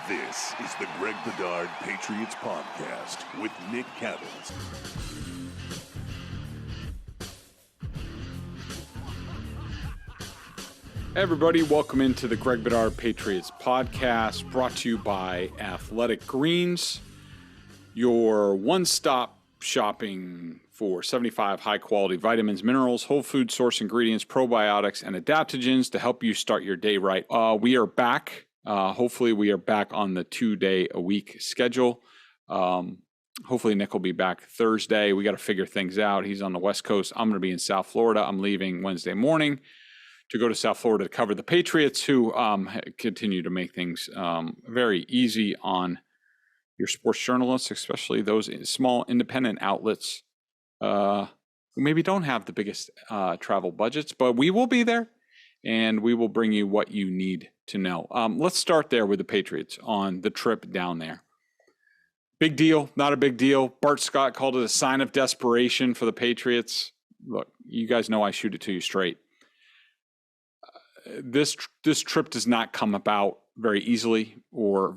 This is the Greg Bedard Patriots Podcast with Nick Cavins. Hey everybody, welcome into the Greg Bedard Patriots Podcast, brought to you by Athletic Greens, your one-stop shopping for 75 high-quality vitamins, minerals, whole food source ingredients, probiotics, and adaptogens to help you start your day right. We are back. Hopefully we are back on the 2-day-a-week schedule. Hopefully Nick will be back Thursday. We got to figure things out. He's on the West Coast. I'm going to be in South Florida. I'm leaving Wednesday morning to go to South Florida to cover the Patriots, who continue to make things very easy on your sports journalists, especially those small independent outlets who maybe don't have the biggest travel budgets, but we will be there and we will bring you what you need to know. Let's start there with the Patriots on the trip down there. Big deal, not a big deal. Bart Scott called it a sign of desperation for the Patriots. Look, you guys know I shoot it to you straight. This trip does not come about very easily or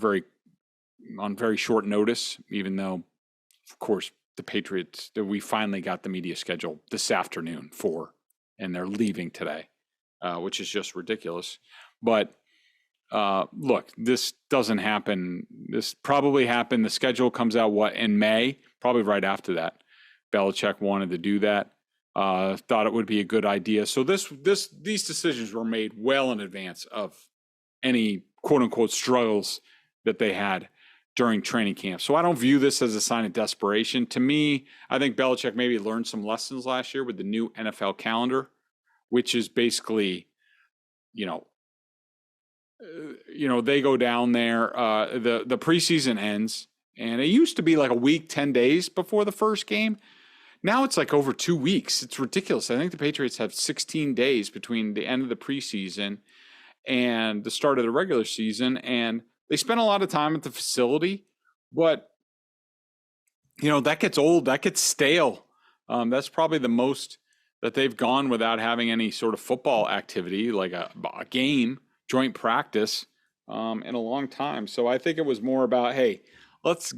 on very short notice, even though, of course, the Patriots, we finally got the media schedule this afternoon and they're leaving today, which is just ridiculous. But look, this doesn't happen. This probably happened. The schedule comes out, in May? Probably right after that. Belichick wanted to do that. Thought it would be a good idea. So these decisions were made well in advance of any quote unquote struggles that they had during training camp. So I don't view this as a sign of desperation. To me, I think Belichick maybe learned some lessons last year with the new NFL calendar, which is basically, they go down there. The preseason ends, and it used to be like a week, 10 days before the first game. Now it's like over 2 weeks. It's ridiculous. I think the Patriots have 16 days between the end of the preseason and the start of the regular season. And they spend a lot of time at the facility, but, that gets old. That gets stale. That's probably the most that they've gone without having any sort of football activity, like a game, joint practice, in a long time. So I think it was more about, hey, let's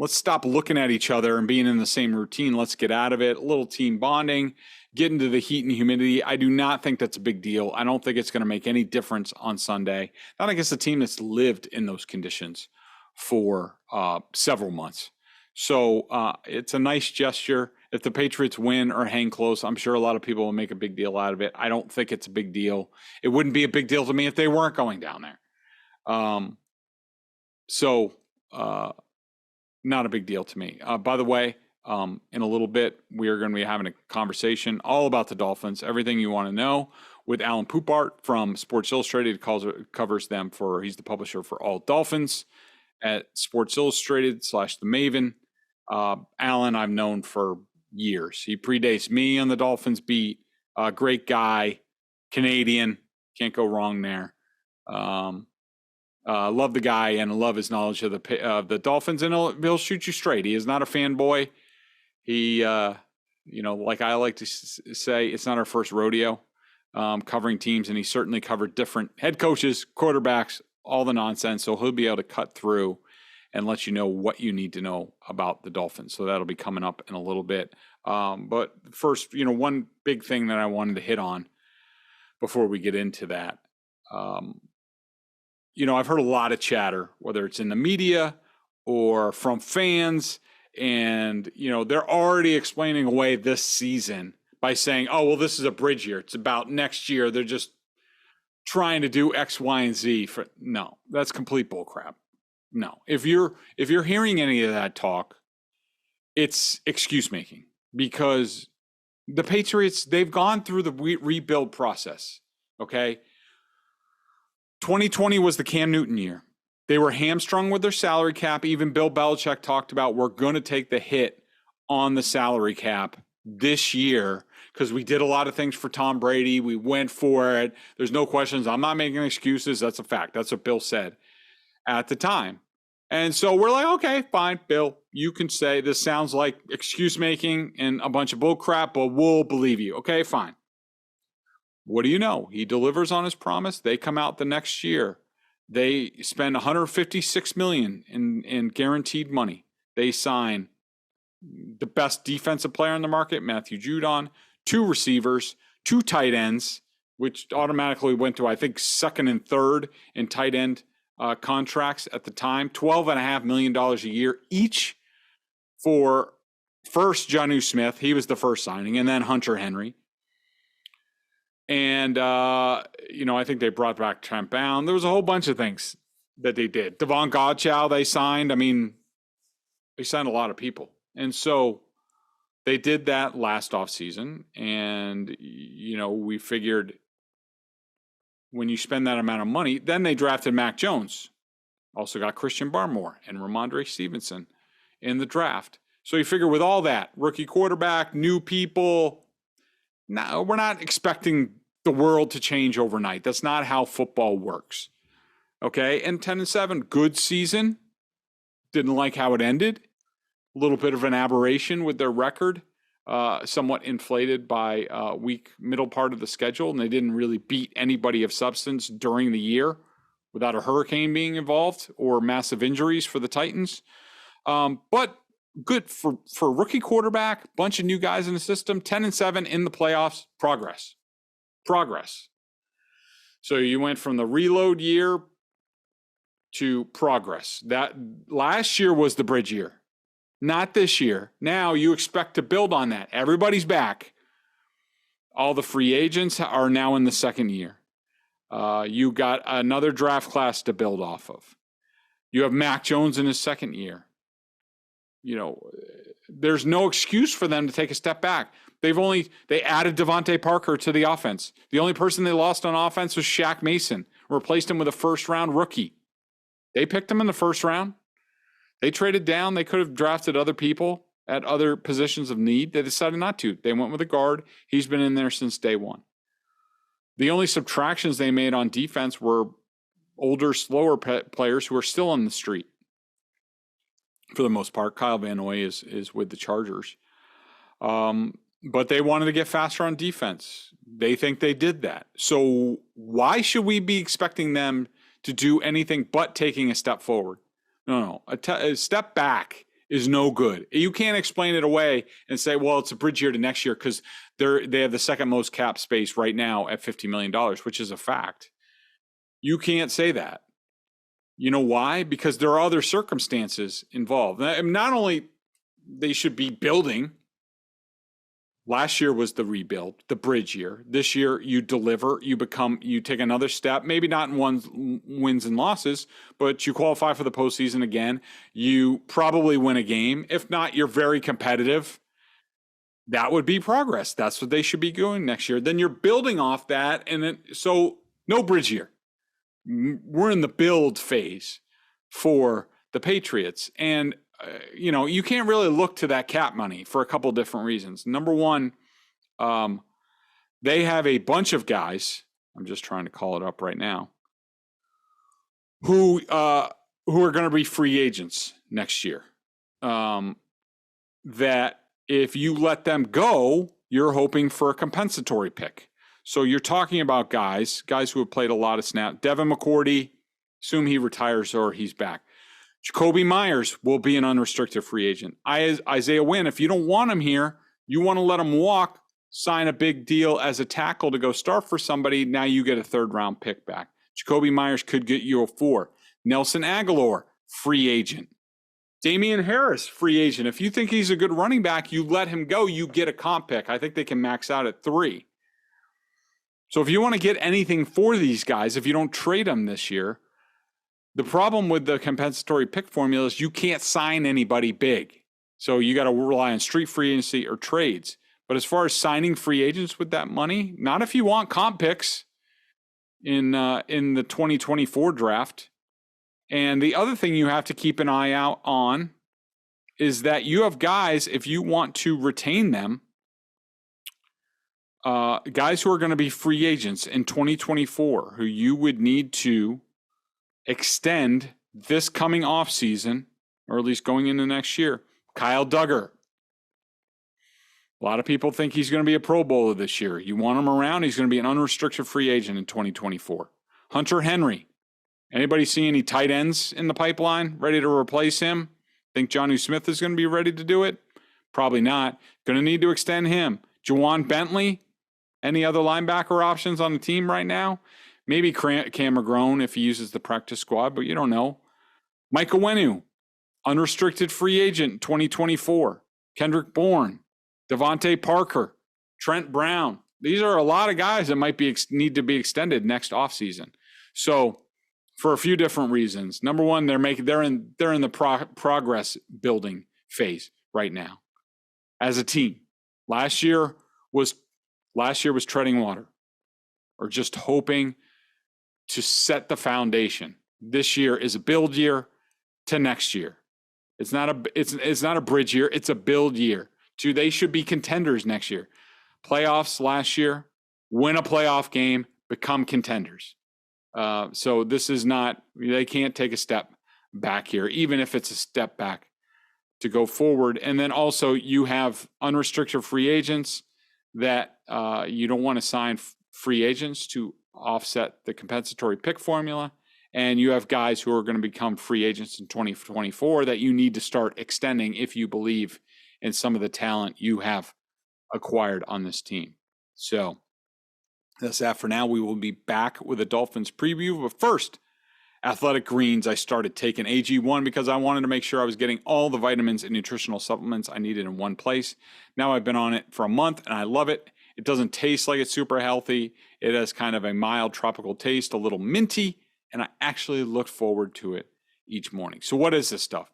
stop looking at each other and being in the same routine. Let's get out of it. A little team bonding, get into the heat and humidity. I do not think that's a big deal. I don't think it's going to make any difference on Sunday. Not against a team that's lived in those conditions for several months. So it's a nice gesture. If the Patriots win or hang close, I'm sure a lot of people will make a big deal out of it. I don't think it's a big deal. It wouldn't be a big deal to me if they weren't going down there. Not a big deal to me. By the way, in a little bit, we are going to be having a conversation all about the Dolphins, everything you want to know, with Alain Poupart from Sports Illustrated. Covers them he's the publisher for All Dolphins at Sports Illustrated / The Maven. Alain, I've known for years. He predates me on the Dolphins beat. Great guy, Canadian, can't go wrong there. Love the guy and love his knowledge of the Dolphins, and he'll shoot you straight. He is not a fanboy. He, like I like to say, it's not our first rodeo covering teams, and he certainly covered different head coaches, quarterbacks, all the nonsense. So he'll be able to cut through and let you know what you need to know about the Dolphins. So that'll be coming up in a little bit. But first, one big thing that I wanted to hit on before we get into that. I've heard a lot of chatter, whether it's in the media or from fans, and, they're already explaining away this season by saying, oh, well, this is a bridge year. It's about next year. They're just trying to do X, Y, and Z. No, that's complete bullcrap. No, if you're hearing any of that talk, it's excuse making, because the Patriots, they've gone through the rebuild process. Okay. 2020 was the Cam Newton year. They were hamstrung with their salary cap. Even Bill Belichick talked about, we're going to take the hit on the salary cap this year because we did a lot of things for Tom Brady. We went for it. There's no questions. I'm not making excuses. That's a fact. That's what Bill said at the time. And so we're like, okay, fine, Bill, you can say this sounds like excuse making and a bunch of bull crap, but we'll believe you. Okay, fine. What do you know? He delivers on his promise. They come out the next year They spend $156 million in guaranteed money. They sign the best defensive player in the market, Matthew Judon, 2 receivers, 2 tight ends, which automatically went to, I think, second and third in tight end contracts at the time, $12.5 million a year each for first Jonnu Smith. He was the first signing, and then Hunter Henry. And, I think they brought back Trent Bound. There was a whole bunch of things that they did. Devon Godchow they signed. I mean, they signed a lot of people. And so they did that last offseason. And, we figured when you spend that amount of money, then they drafted Mac Jones. Also got Christian Barmore and Ramondre Stevenson in the draft. So you figure with all that, rookie quarterback, new people, no, we're not expecting the world to change overnight. That's not how football works. Okay, and 10-7, good season. Didn't like how it ended. A little bit of an aberration with their record, somewhat inflated by weak middle part of the schedule, and they didn't really beat anybody of substance during the year without a hurricane being involved or massive injuries for the Titans. But good for rookie quarterback, bunch of new guys in the system, 10-7 in the playoffs, progress. So you went from the reload year to progress. That last year was the bridge year, not this year. Now you expect to build on that. Everybody's back. All the free agents are now in the second year. You got another draft class to build off of. You have Mac Jones in his second year. There's no excuse for them to take a step back. They added Devontae Parker to the offense. The only person they lost on offense was Shaq Mason, replaced him with a first-round rookie. They picked him in the first round. They traded down. They could have drafted other people at other positions of need. They decided not to. They went with a guard. He's been in there since day one. The only subtractions they made on defense were older, slower players who are still on the street. For the most part, Kyle Van Noy is with the Chargers. But they wanted to get faster on defense. They think they did that. So why should we be expecting them to do anything but taking a step forward? No. A step back is no good. You can't explain it away and say, well, it's a bridge year to next year because they have the second most cap space right now at $50 million, which is a fact. You can't say that. You know why? Because there are other circumstances involved. Not only they should be building. Last year was the rebuild, the bridge year. This year you deliver, you take another step, maybe not in wins and losses, but you qualify for the postseason again. You probably win a game. If not, you're very competitive. That would be progress. That's what they should be doing next year. Then you're building off that. So no bridge year. We're in the build phase for the Patriots. And you can't really look to that cap money for a couple different reasons. Number one, they have a bunch of guys. I'm just trying to call it up right now. Who are going to be free agents next year. That if you let them go, you're hoping for a compensatory pick. So you're talking about guys who have played a lot of snaps. Devin McCourty, assume he retires or he's back. Jacoby Myers will be an unrestricted free agent. Isaiah Wynn, if you don't want him here, you want to let him walk, sign a big deal as a tackle to go start for somebody, now you get a third-round pick back. Jacoby Myers could get you a 4. Nelson Aguilar, free agent. Damian Harris, free agent. If you think he's a good running back, you let him go, you get a comp pick. I think they can max out at 3. So if you want to get anything for these guys, if you don't trade them this year, the problem with the compensatory pick formula is you can't sign anybody big. So you got to rely on street free agency or trades. But as far as signing free agents with that money, not if you want comp picks in the 2024 draft. And the other thing you have to keep an eye out on is that you have guys, if you want to retain them, guys who are going to be free agents in 2024, who you would need to extend this coming off season, or at least going into next year. Kyle Duggar. A lot of people think he's going to be a Pro Bowler this year. You want him around, he's going to be an unrestricted free agent in 2024. Hunter Henry. Anybody see any tight ends in the pipeline ready to replace him? Think Jonnu Smith is going to be ready to do it? Probably not. Going to need to extend him. Juwan Bentley? Any other linebacker options on the team right now? Maybe Cam McGrone if he uses the practice squad, but you don't know. Mike Owenu, unrestricted free agent 2024. Kendrick Bourne, Devontae Parker, Trent Brown. These are a lot of guys that might need to be extended next offseason. So for a few different reasons. Number one, they're in the progress building phase right now as a team. Last year was treading water or just hoping to set the foundation. This year is a build year to next year. It's not a bridge year. It's a build year. They should be contenders next year. Playoffs last year, win a playoff game, become contenders. So this is not, they can't take a step back here, even if it's a step back to go forward. And then also you have unrestricted free agents that you don't want to sign free agents to offset the compensatory pick formula. And you have guys who are going to become free agents in 2024 that you need to start extending if you believe in some of the talent you have acquired on this team. So that's that for now. We will be back with a Dolphins preview. But first, Athletic Greens. I started taking AG1 because I wanted to make sure I was getting all the vitamins and nutritional supplements I needed in one place. Now I've been on it for a month and I love it. It doesn't taste like it's super healthy. It has kind of a mild tropical taste, a little minty, and I actually look forward to it each morning. So what is this stuff?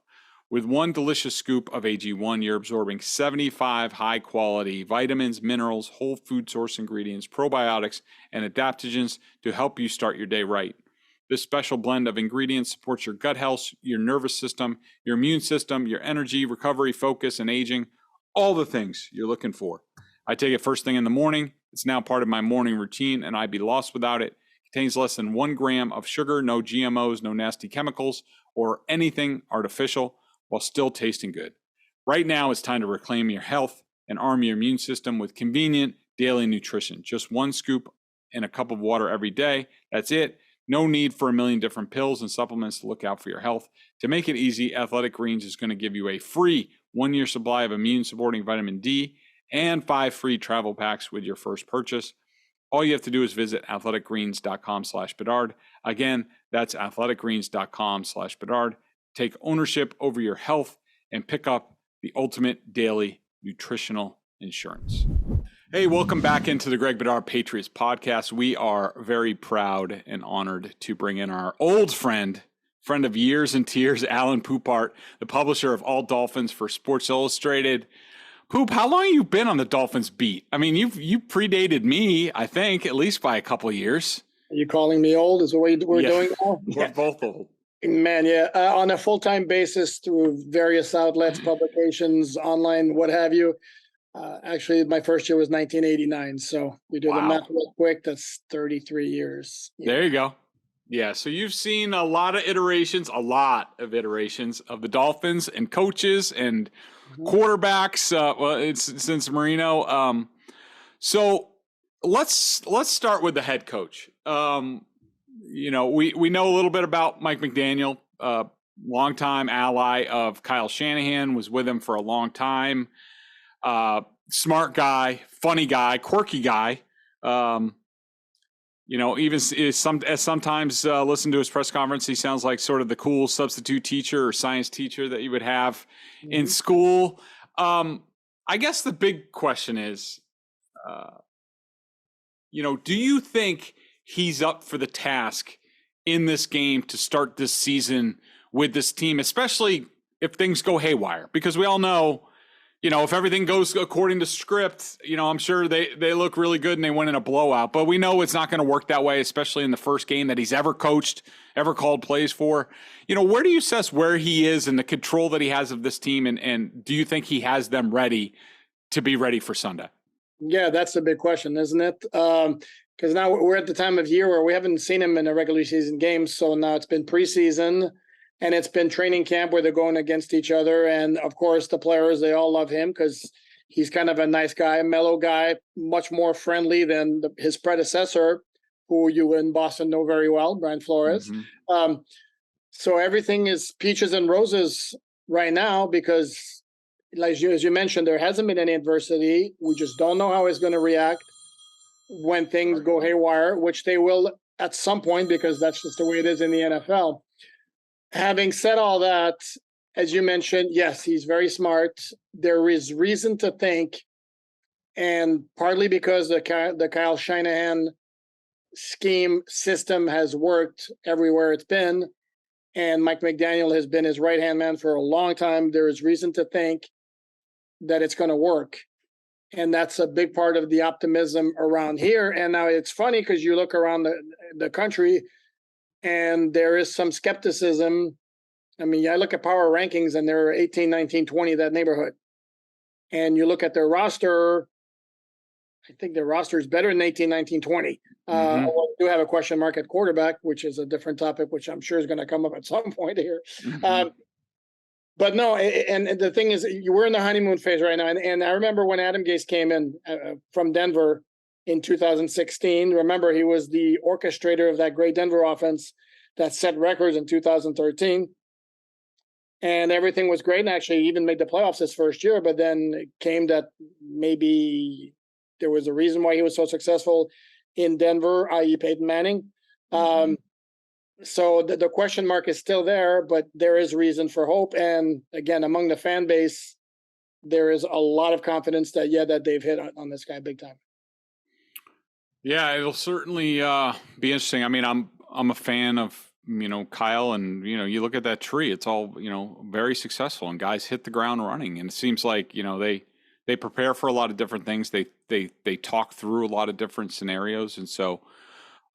With one delicious scoop of AG1, you're absorbing 75 high-quality vitamins, minerals, whole food source ingredients, probiotics, and adaptogens to help you start your day right. This special blend of ingredients supports your gut health, your nervous system, your immune system, your energy, recovery, focus, and aging, all the things you're looking for. I take it first thing in the morning. It's now part of my morning routine, and I'd be lost without it. It contains less than 1 gram of sugar, no GMOs, no nasty chemicals, or anything artificial, while still tasting good. Right now, it's time to reclaim your health and arm your immune system with convenient daily nutrition. Just 1 scoop in a cup of water every day. That's it. No need for a million different pills and supplements to look out for your health. To make it easy, Athletic Greens is going to give you a free 1-year supply of immune-supporting vitamin D and 5 free travel packs with your first purchase. All you have to do is visit athleticgreens.com/Bedard. Again, that's athleticgreens.com/Bedard. Take ownership over your health and pick up the ultimate daily nutritional insurance. Hey, welcome back into the Greg Bedard Patriots podcast. We are very proud and honored to bring in our old friend of years and tears, Alain Poupart, the publisher of All Dolphins for Sports Illustrated. Poop, how long have you been on the Dolphins beat? I mean, you predated me, I think, at least by a couple of years. Are you calling me old? Is the way we're doing now? We're both old. Man, yeah. On a full-time basis through various outlets, publications, online, what have you. Actually, my first year was 1989. So we do the math real quick. That's 33 years. Yeah. There you go. Yeah. So you've seen a lot of iterations of the Dolphins and coaches and quarterbacks. Well, it's since Marino. So let's start with the head coach. We know a little bit about Mike McDaniel, longtime ally of Kyle Shanahan, was with him for a long time. Smart guy, funny guy, quirky guy. Even sometimes listen to his press conference, he sounds like sort of the cool substitute teacher or science teacher that you would have in school. I guess the big question is, do you think he's up for the task in this game to start this season with this team, especially if things go haywire? Because we all know, if everything goes according to script, I'm sure they look really good and they win in a blowout. But we know it's not going to work that way, especially in the first game that he's ever coached, ever called plays for. Where do you assess where he is and the control that he has of this team? And do you think he has them ready to be ready for Sunday? Yeah, that's the big question, isn't it? Because now we're at the time of year where we haven't seen him in a regular season game. So now it's been preseason and it's been training camp where they're going against each other. And of course, the players, they all love him because he's kind of a nice guy, a mellow guy, much more friendly than his predecessor, who you in Boston know very well, Brian Flores. So everything is peaches and roses right now because, as you mentioned, there hasn't been any adversity. We just don't know how he's going to react when things go haywire, which they will at some point because that's just the way it is in the NFL. Having said all that, as you mentioned, yes, he's very smart. There is reason to think, and partly because the Kyle Shanahan scheme system has worked everywhere it's been, and Mike McDaniel has been his right-hand man for a long time, there is reason to think that it's going to work. And that's a big part of the optimism around here. And now it's funny because you look around the country and there is some skepticism. I mean, I look at power rankings and they're 18, 19, 20, that neighborhood. And you look at their roster, I think their roster is better than 18, 19, 20. We do have a question mark at quarterback, which is a different topic, which I'm sure is going to come up at some point here. But no, and the thing is, we're in the honeymoon phase right now. And I remember when Adam Gase came in from Denver in 2016. Remember, he was the orchestrator of that great Denver offense that set records in 2013. And everything was great, and actually even made the playoffs his first year. But then it came that maybe there was a reason why he was so successful in Denver, i.e. Peyton Manning. So the question mark is still there, but there is reason for hope. And again, among the fan base, there is a lot of confidence that, that they've hit on this guy big time. Yeah, it'll certainly be interesting. I mean, I'm a fan of, Kyle, and, you look at that tree, it's all, very successful, and guys hit the ground running. And it seems like, they prepare for a lot of different things. They talk through a lot of different scenarios. And so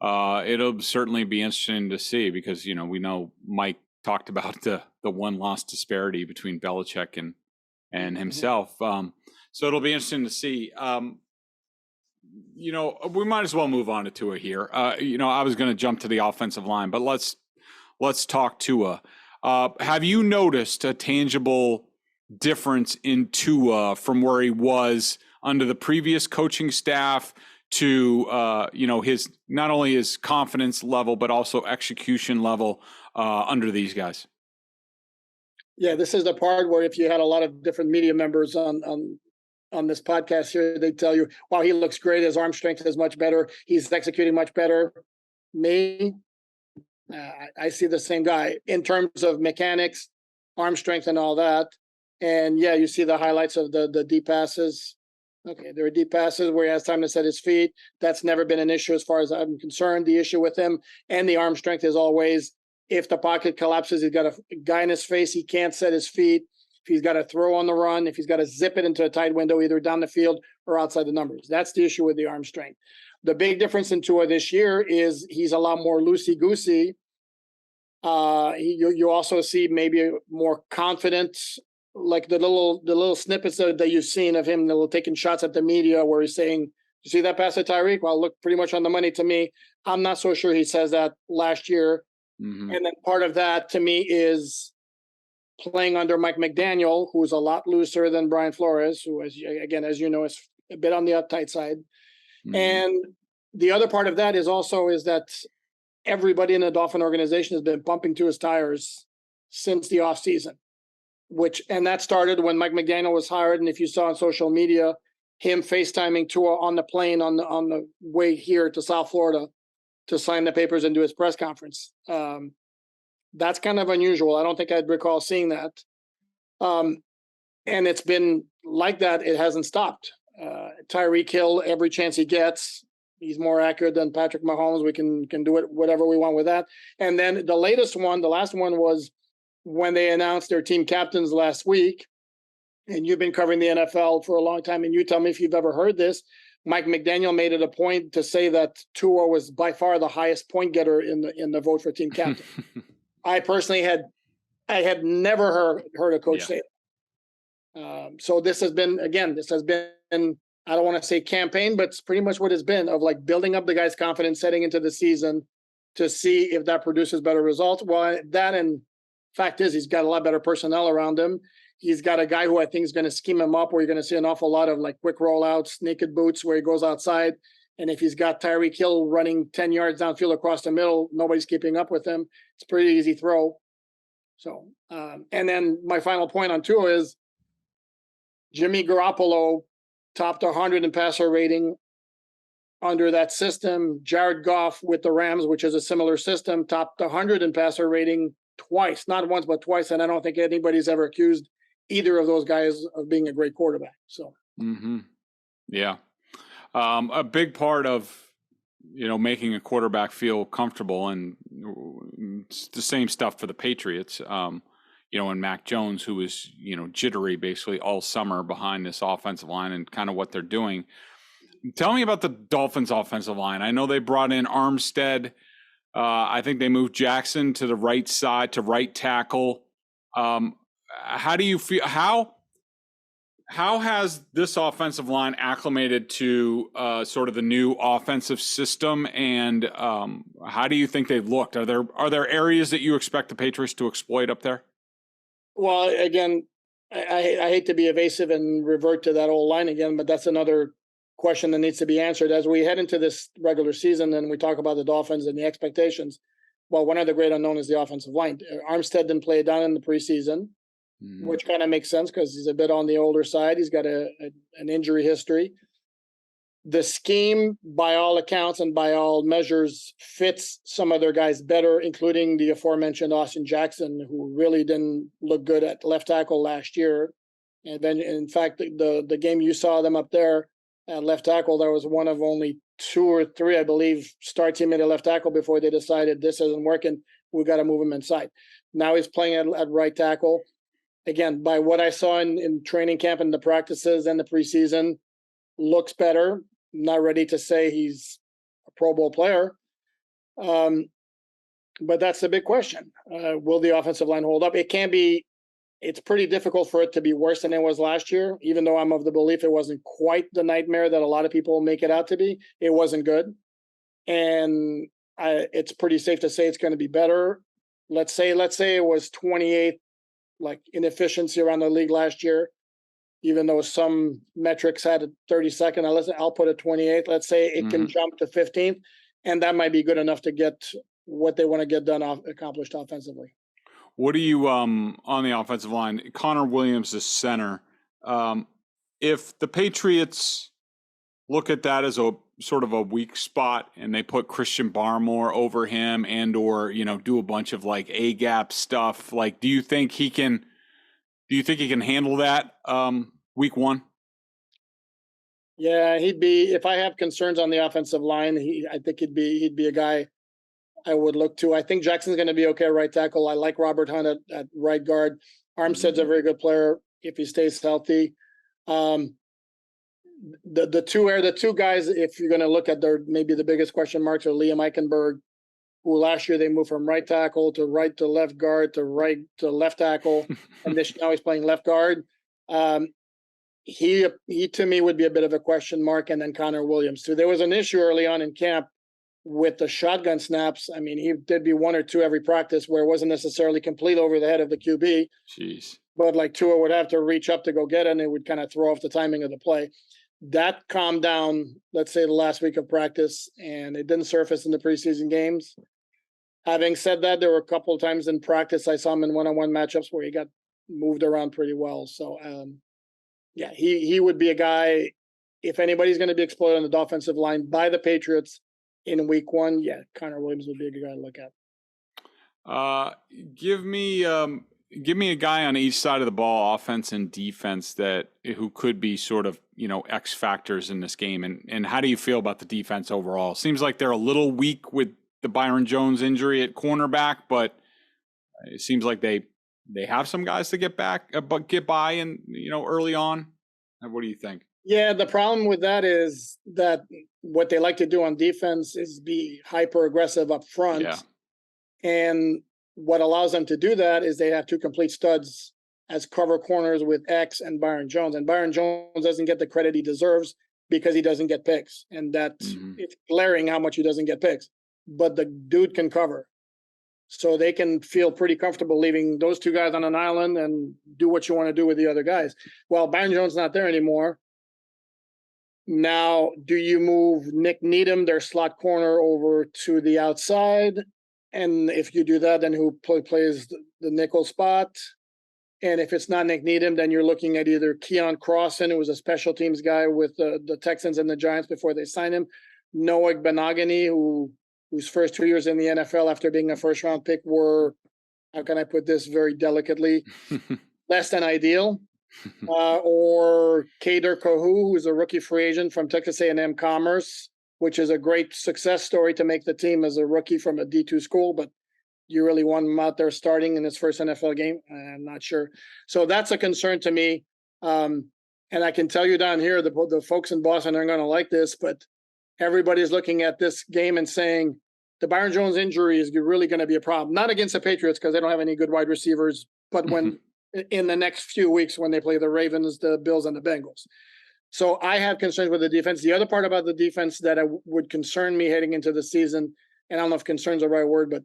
it'll certainly be interesting to see because, we know Mike talked about the one-loss disparity between Belichick and himself. So it'll be interesting to see. We might as well move on to Tua here. I was going to jump to the offensive line, but let's talk Tua. Have you noticed a tangible difference in Tua from where he was under the previous coaching staff to his not only his confidence level but also execution level under these guys? Yeah, this is the part where if you had a lot of different media members on this podcast here, they tell you, wow, he looks great. His arm strength is much better. He's executing much better. Me, I see the same guy in terms of mechanics, arm strength and all that. And yeah, you see the highlights of the deep passes. Okay, there are deep passes where he has time to set his feet. That's never been an issue as far as I'm concerned. The issue with him and the arm strength is always if the pocket collapses, he's got a guy in his face, he can't set his feet. If he's got to throw on the run, if he's got to zip it into a tight window, either down the field or outside the numbers. That's the issue with the arm strength. The big difference in Tua this year is he's a lot more loosey-goosey. You also see maybe more confidence, like the little snippets that you've seen of him, taking shots at the media where he's saying, you see that pass to Tyreek? Well, look pretty much on the money to me. I'm not so sure he says that last year. And then part of that to me is playing under Mike McDaniel, who's a lot looser than Brian Flores, who, as you know, is a bit on the uptight side. And the other part of that is that everybody in the Dolphin organization has been pumping to his tires since the offseason, and that started when Mike McDaniel was hired. And if you saw on social media, him FaceTiming Tua on the plane on the way here to South Florida to sign the papers and do his press conference. That's kind of unusual. I don't think I'd recall seeing that. And it's been like that. It hasn't stopped. Tyreek Hill, every chance he gets, he's more accurate than Patrick Mahomes. We can do it whatever we want with that. And then the last one was when they announced their team captains last week. And you've been covering the NFL for a long time, and you tell me if you've ever heard this. Mike McDaniel made it a point to say that Tua was by far the highest point getter in the vote for team captain. I personally had never heard a coach say that. So this has been, I don't want to say campaign, but it's pretty much what it's been, of like building up the guy's confidence setting into the season to see if that produces better results. Well, that, and fact is, he's got a lot better personnel around him. He's got a guy who I think is going to scheme him up, where you're going to see an awful lot of like quick rollouts, naked boots, where he goes outside And if he's got Tyreek Hill running 10 yards downfield across the middle, nobody's keeping up with him. It's a pretty easy throw. So, and then my final point on Tua is Jimmy Garoppolo topped 100 in passer rating under that system. Jared Goff with the Rams, which is a similar system, topped 100 in passer rating twice, not once, but twice. And I don't think anybody's ever accused either of those guys of being a great quarterback. So, yeah. A big part of, making a quarterback feel comfortable, and it's the same stuff for the Patriots, and Mac Jones, who was, jittery basically all summer behind this offensive line and kind of what they're doing. Tell me about the Dolphins offensive line. I know they brought in Armstead. I think they moved Jackson to the right side, to right tackle. How do you feel? How has this offensive line acclimated to sort of the new offensive system, and how do you think they've looked? Are there areas that you expect the Patriots to exploit up there? Well, again, I hate to be evasive and revert to that old line again, but that's another question that needs to be answered as we head into this regular season and we talk about the Dolphins and the expectations. Well, one of the great unknown is the offensive line. Armstead didn't play down in the preseason, which kind of makes sense because he's a bit on the older side. He's got an injury history. The scheme, by all accounts and by all measures, fits some of their guys better, including the aforementioned Austin Jackson, who really didn't look good at left tackle last year. And then, in fact, the game you saw them up there at left tackle, there was one of only 2 or 3, I believe, starts him at a left tackle before they decided this isn't working. We got to move him inside. Now he's playing at right tackle. Again, by what I saw in training camp and the practices and the preseason, looks better. Not ready to say he's a Pro Bowl player. But that's the big question. Will the offensive line hold up? It's pretty difficult for it to be worse than it was last year, even though I'm of the belief it wasn't quite the nightmare that a lot of people make it out to be. It wasn't good. And it's pretty safe to say it's going to be better. Let's say it was 28th, like inefficiency around the league last year, even though some metrics had a 32nd. I'll put it 28th. Let's say it can jump to 15th, and that might be good enough to get what they want to get done accomplished offensively. What do you on the offensive line? Connor Williams is center. If the Patriots look at that as a sort of a weak spot and they put Christian Barmore over him and or do a bunch of like A gap stuff, like do you think he can handle that week one? Yeah, he'd be, if I have concerns on the offensive line, I think he'd be a guy I would look to. I think Jackson's going to be okay at right tackle. I like Robert Hunt at right guard. Armstead's a very good player if he stays healthy. The two guys, if you're going to look at maybe the biggest question marks, are Liam Eichenberg, who last year they moved from right tackle to right to left guard to right to left tackle, and now he's playing left guard. He to me would be a bit of a question mark, and then Connor Williams too. There was an issue early on in camp with the shotgun snaps. I mean, he did be 1 or 2 every practice where it wasn't necessarily complete over the head of the QB. Jeez. But like Tua would have to reach up to go get it, and it would kind of throw off the timing of the play. That calmed down, let's say, the last week of practice, and it didn't surface in the preseason games. Having said that, there were a couple of times in practice I saw him in one-on-one matchups where he got moved around pretty well. So, yeah, he would be a guy, if anybody's going to be exploited on the offensive line by the Patriots in week one, yeah, Connor Williams would be a good guy to look at. Give me a guy on each side of the ball, offense and defense, who could be sort of, X factors in this game. And how do you feel about the defense overall? Seems like they're a little weak with the Byron Jones injury at cornerback, but it seems like they have some guys to get by and, early on. What do you think? Yeah, the problem with that is that what they like to do on defense is be hyper aggressive up front. Yeah. And what allows them to do that is they have 2 complete studs as cover corners with X and Byron Jones. And Byron Jones doesn't get the credit he deserves because he doesn't get picks. And it's glaring how much he doesn't get picks. But the dude can cover. So they can feel pretty comfortable leaving those 2 guys on an island and do what you want to do with the other guys. Well, Byron Jones not there anymore. Now, do you move Nick Needham, their slot corner, over to the outside? And if you do that, then who plays the nickel spot? And if it's not Nick Needham, then you're looking at either Keon Crossan, who was a special teams guy with the Texans and the Giants before they signed him, Noah Benogany, whose first 2 years in the NFL after being a first-round pick were, how can I put this very delicately, less than ideal. Or Kader Kahu, who's a rookie free agent from Texas A&M Commerce, which is a great success story to make the team as a rookie from a D2 school, but you really want him out there starting in his first NFL game? I'm not sure. So that's a concern to me. And I can tell you down here, the folks in Boston aren't going to like this, but everybody's looking at this game and saying the Byron Jones injury is really going to be a problem. Not against the Patriots because they don't have any good wide receivers, but when in the next few weeks when they play the Ravens, the Bills, and the Bengals. So I have concerns with the defense. The other part about the defense that would concern me heading into the season, and I don't know if concern is the right word, but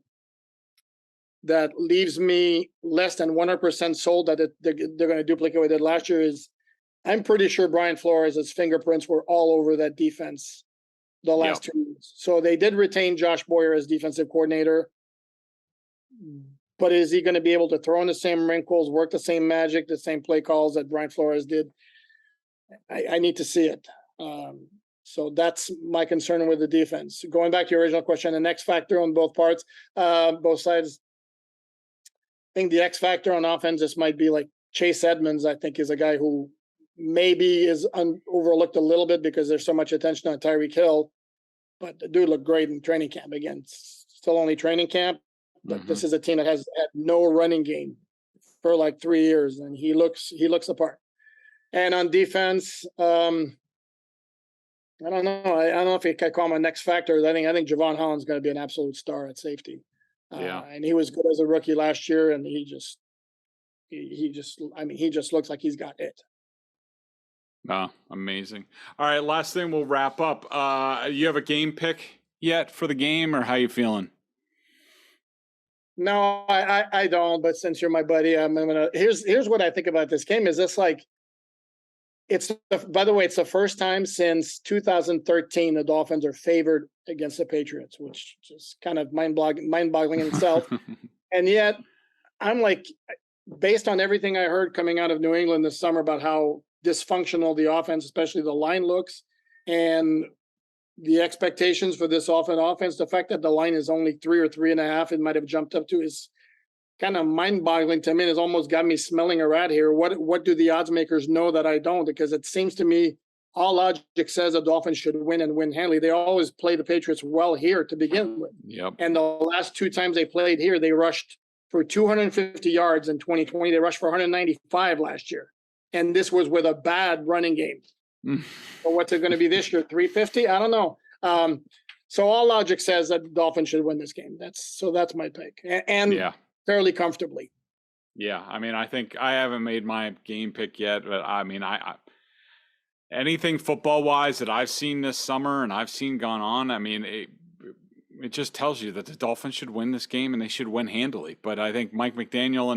that leaves me less than 100% sold that they're going to duplicate what they did last year is I'm pretty sure Brian Flores' fingerprints were all over that defense the last 2 years. So they did retain Josh Boyer as defensive coordinator. But is he going to be able to throw in the same wrinkles, work the same magic, the same play calls that Brian Flores did? I need to see it. So that's my concern with the defense. Going back to your original question, an X factor on both parts, both sides. I think the X factor on offense just might be like Chase Edmonds. I think is a guy who maybe is overlooked a little bit because there's so much attention on Tyreek Hill, but the dude looked great in training camp. Again, still only training camp. But this is a team that has had no running game for like 3 years, and he looks the part. And on defense, I don't know. I don't know if you can call him a next factor. I think Javon Holland's going to be an absolute star at safety. And he was good as a rookie last year, and he just looks like he's got it. Oh, amazing. All right, last thing we'll wrap up. You have a game pick yet for the game, or how you feeling? No, I don't. But since you're my buddy, I'm gonna. Here's what I think about this game. Is this like? By the way, it's the first time since 2013 the Dolphins are favored against the Patriots, which is kind of mind-boggling in itself. And yet, I'm like, based on everything I heard coming out of New England this summer about how dysfunctional the offense, especially the line, looks, and the expectations for this offense, the fact that the line is only 3 or 3.5, it might have jumped up to, is kind of mind-boggling to me. It's almost got me smelling a rat here. What do the odds makers know that I don't? Because it seems to me all logic says the Dolphins should win and win handily. They always play the Patriots well here to begin with. Yep. And the last 2 times they played here, they rushed for 250 yards in 2020. They rushed for 195 last year. And this was with a bad running game. So what's it going to be this year? 350? I don't know. So all logic says that the Dolphins should win this game. That's my pick. And fairly comfortably. Yeah. I mean, I think I haven't made my game pick yet, but I mean, I anything football wise that I've seen this summer and I've seen gone on, I mean, it just tells you that the Dolphins should win this game and they should win handily. But I think Mike McDaniel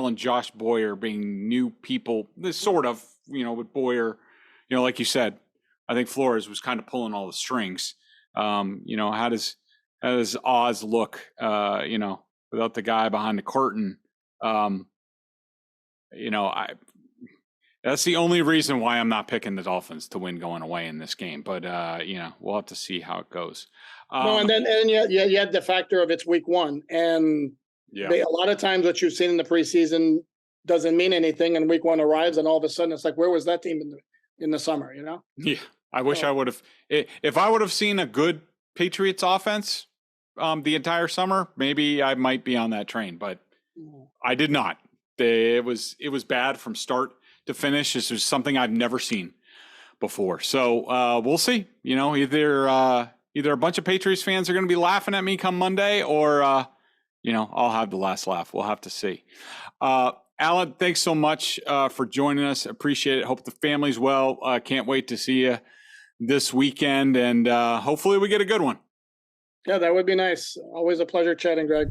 and Josh Boyer being new people, this sort of, with Boyer, like you said, I think Flores was kind of pulling all the strings. How does Oz look, without the guy behind the curtain? That's the only reason why I'm not picking the Dolphins to win going away in this game. But, we'll have to see how it goes. And you had the factor of it's week 1. And a lot of times what you've seen in the preseason doesn't mean anything. And week 1 arrives and all of a sudden it's like, where was that team in the summer, Yeah. I wish I would have, if I would have seen a good Patriots offense the entire summer, maybe I might be on that train, but I did not. It was bad from start to finish. This was something I've never seen before. So we'll see. Either a bunch of Patriots fans are going to be laughing at me come Monday, or I'll have the last laugh. We'll have to see. Alan, thanks so much for joining us. Appreciate it. Hope the family's well. Can't wait to see you this weekend, and hopefully we get a good one. Yeah, that would be nice. Always a pleasure chatting, Greg.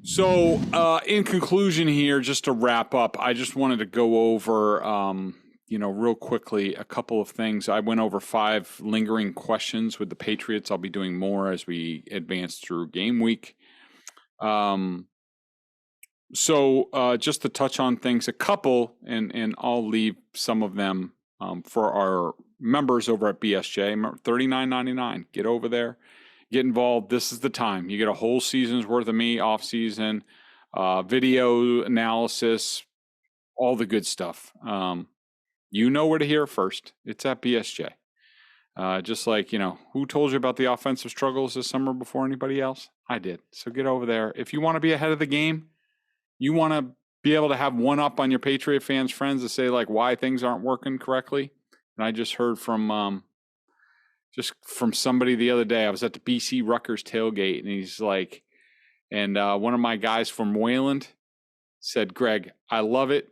So in conclusion here, just to wrap up, I just wanted to go over real quickly, a couple of things. I went over 5 lingering questions with the Patriots. I'll be doing more as we advance through game week. So just to touch on things, a couple, and I'll leave some of them for our members over at BSJ. $39.99. Get over there, get involved. This is the time. You get a whole season's worth of me, off season, video analysis, all the good stuff. You know where to hear it first. It's at BSJ. Just like, who told you about the offensive struggles this summer before anybody else? I did. So get over there. If you want to be ahead of the game, you want to be able to have one up on your Patriot fans, friends to say like why things aren't working correctly. And I just heard from somebody the other day. I was at the BC Rutgers tailgate, and he's like, and one of my guys from Wayland said, Greg, I love it.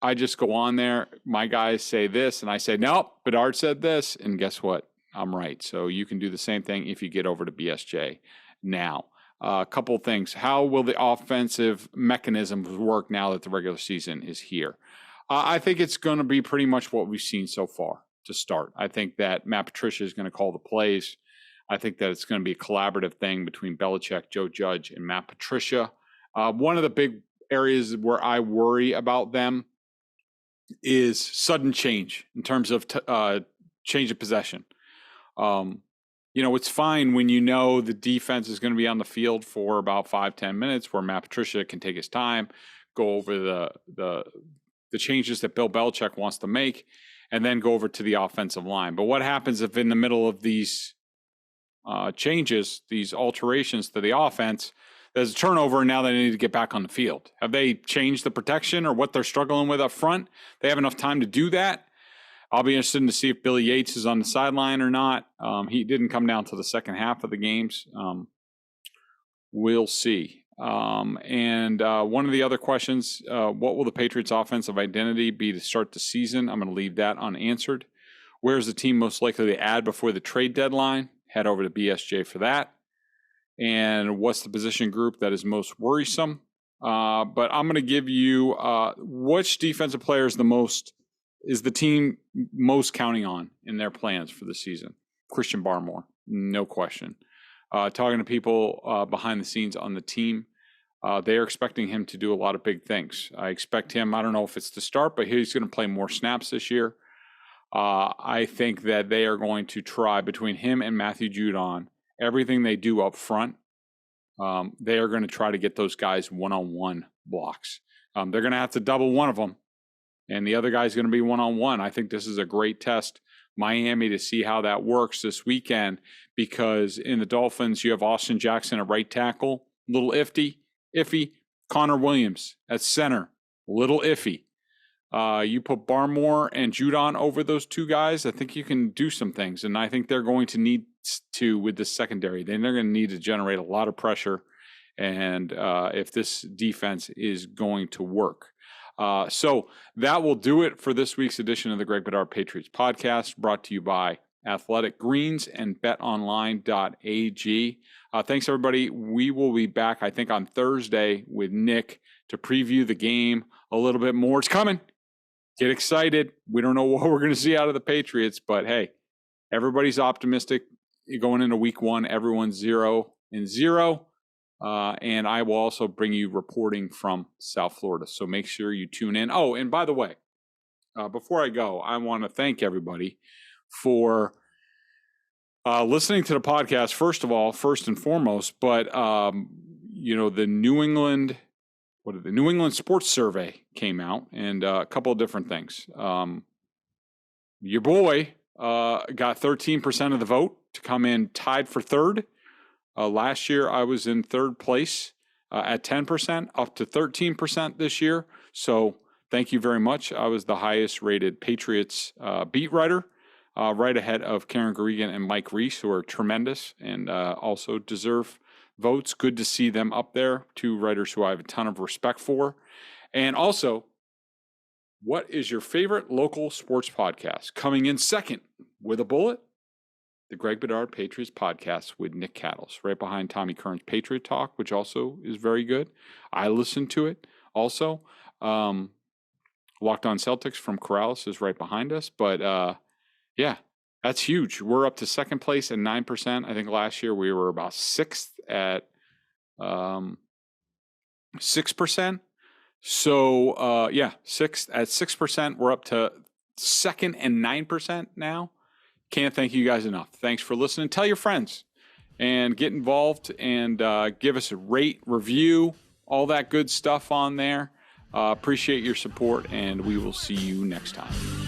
I just go on there. My guys say this, and I say, nope, Bedard said this. And guess what? I'm right. So you can do the same thing if you get over to BSJ now. A couple of things. How will the offensive mechanisms work now that the regular season is here? I think it's going to be pretty much what we've seen so far to start. I think that Matt Patricia is going to call the plays. I think that it's going to be a collaborative thing between Belichick, Joe Judge, and Matt Patricia. One of the big areas where I worry about them is sudden change in terms of change of possession. It's fine when the defense is going to be on the field for about 5-10 minutes where Matt Patricia can take his time, go over the changes that Bill Belichick wants to make, and then go over to the offensive line. But what happens if in the middle of these changes, these alterations to the offense, there's a turnover and now they need to get back on the field? Have they changed the protection or what they're struggling with up front? They have enough time to do that? I'll be interested to see if Billy Yates is on the sideline or not. He didn't come down to the second half of the games. We'll see. And one of the other questions, what will the Patriots' offensive identity be to start the season? I'm going to leave that unanswered. Where's the team most likely to add before the trade deadline? Head over to BSJ for that. And what's the position group that is most worrisome? But I'm going to give you which defensive player is the team most counting on in their plans for the season? Christian Barmore, no question. Talking to people behind the scenes on the team, they are expecting him to do a lot of big things. I expect him, I don't know if it's to start, but he's going to play more snaps this year. I think that they are going to try, between him and Matthew Judon, everything they do up front, they are going to try to get those guys one-on-one blocks. They're going to have to double one of them, and the other guy's going to be one-on-one. I think this is a great test, Miami, to see how that works this weekend, because in the Dolphins, you have Austin Jackson at right tackle, little iffy. Connor Williams at center, little iffy. You put Barmore and Judon over those two guys, I think you can do some things, and I think they're going to need to with the secondary. Then they're going to need to generate a lot of pressure, and if this defense is going to work. So that will do it for this week's edition of the Greg Bedard Patriots podcast, brought to you by Athletic Greens and betonline.ag. Thanks, everybody. We will be back, I think, on Thursday with Nick to preview the game a little bit more. It's coming. Get excited. We don't know what we're going to see out of the Patriots, but hey, everybody's optimistic going into week one. Everyone's 0-0. And I will also bring you reporting from South Florida. So make sure you tune in. Oh, and by the way, before I go, I want to thank everybody for listening to the podcast, first and foremost, but the New England Sports Survey came out, and a couple of different things. Your boy got 13% of the vote to come in tied for third. Last year, I was in third place at 10%, up to 13% this year. So thank you very much. I was the highest rated Patriots beat writer, right ahead of Karen Garrigan and Mike Reese, who are tremendous and also deserve votes. Good to see them up there. Two writers who I have a ton of respect for. And also, what is your favorite local sports podcast? Coming in second with a bullet, the Greg Bedard Patriots podcast with Nick Cattles, right behind Tommy Kern's Patriot Talk, which also is very good. I listen to it also. Locked On Celtics from Corrales is right behind us. But yeah, that's huge. We're up to second place at 9%. I think last year we were about sixth at 6%. So yeah, sixth at 6%. We're up to second and 9% now. Can't thank you guys enough. Thanks for listening. Tell your friends and get involved and give us a rate, review, all that good stuff on there. Appreciate your support, and we will see you next time.